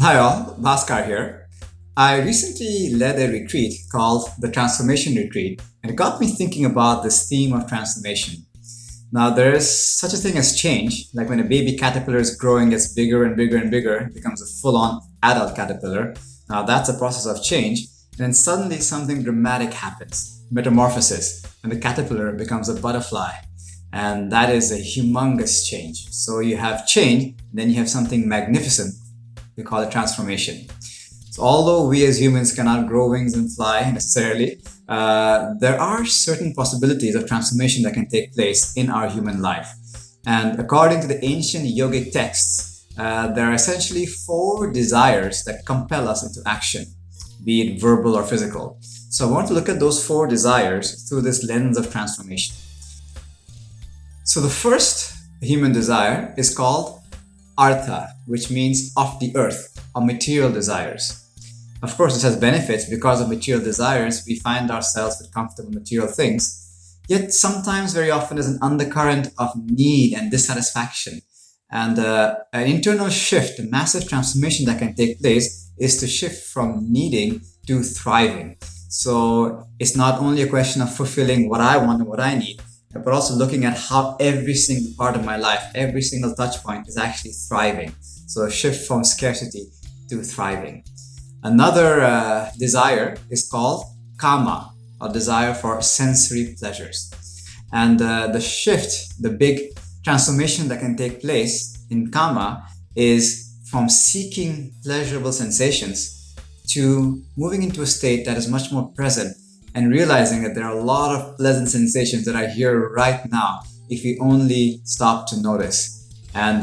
Hi all, Bhaskar here. I recently led a retreat called the Transformation Retreat, and it got me thinking about this theme of transformation. Now, there is such a thing as change, like when a baby caterpillar is growing, gets bigger and bigger and bigger, becomes a full-on adult caterpillar. Now, that's a process of change, and then suddenly something dramatic happens, metamorphosis, and the caterpillar becomes a butterfly. And that is a humongous change. So you have change, and then you have something magnificent. We call it transformation. So although we as humans cannot grow wings and fly necessarily, there are certain possibilities of transformation that can take place in our human life. And according to the ancient yogic texts, there are essentially 4 desires that compel us into action, be it verbal or physical. So I want to look at those 4 desires through this lens of transformation. So the first human desire is called artha, which means of the earth, or material desires. Of course, this has benefits. Because of material desires, we find ourselves with comfortable material things. Yet sometimes, very often, there's an undercurrent of need and dissatisfaction. And an internal shift, a massive transformation that can take place is to shift from needing to thriving. So it's not only a question of fulfilling what I want and what I need, but also looking at how every single part of my life, every single touch point is actually thriving. So a shift from scarcity to thriving. Another desire is called kama, or desire for sensory pleasures. And the shift, the big transformation that can take place in kama is from seeking pleasurable sensations to moving into a state that is much more present and realizing that there are a lot of pleasant sensations that are here right now if we only stop to notice. And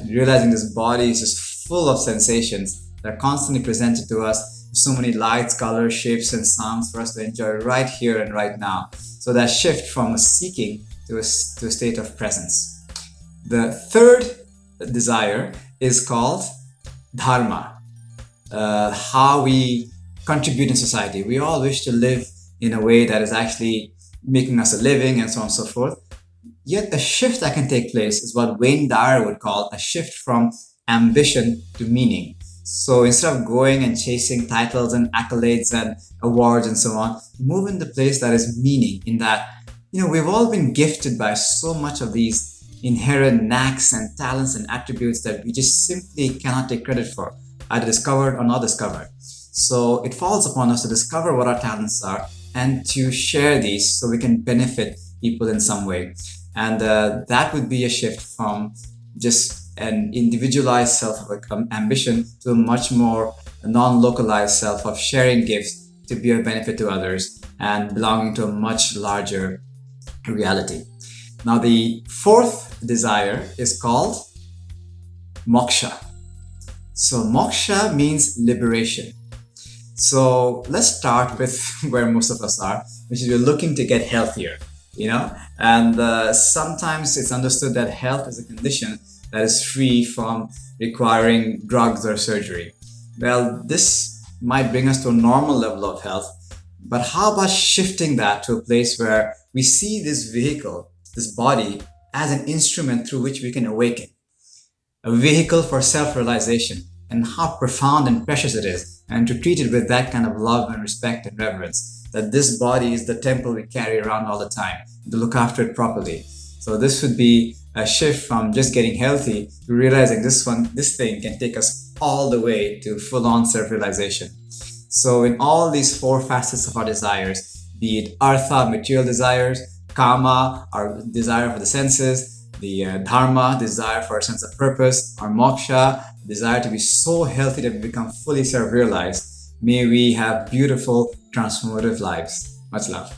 realizing this body is just full of sensations that are constantly presented to us, so many lights, colors, shapes, and sounds for us to enjoy right here and right now. So that shift from a seeking to a state of presence. The third desire is called dharma, how we contribute in society. We all wish to live in a way that is actually making us a living and so on and so forth. Yet a shift that can take place is what Wayne Dyer would call a shift from ambition to meaning. So instead of going and chasing titles and accolades and awards and so on, move in the place that is meaning, in that, we've all been gifted by so much of these inherent knacks and talents and attributes that we just simply cannot take credit for, either discovered or not discovered. So it falls upon us to discover what our talents are and to share these so we can benefit people in some way. And that would be a shift from just an individualized self of ambition to a much more non-localized self of sharing gifts to be of benefit to others and belonging to a much larger reality. Now, the 4th desire is called moksha. So moksha means liberation. So let's start with where most of us are, which is we're looking to get healthier, and sometimes it's understood that health is a condition that is free from requiring drugs or surgery. Well, this might bring us to a normal level of health, but how about shifting that to a place where we see this vehicle, this body, as an instrument through which we can awaken, a vehicle for self-realization, and how profound and precious it is, and to treat it with that kind of love and respect and reverence, that this body is the temple we carry around all the time, to look after it properly. So this would be a shift from just getting healthy to realizing this thing can take us all the way to full-on self-realization. So in all these 4 facets of our desires, be it artha, material desires, kama, our desire for the senses, the dharma, desire for a sense of purpose, our moksha, desire to be so healthy that we become fully self-realized. May we have beautiful, transformative lives. Much love.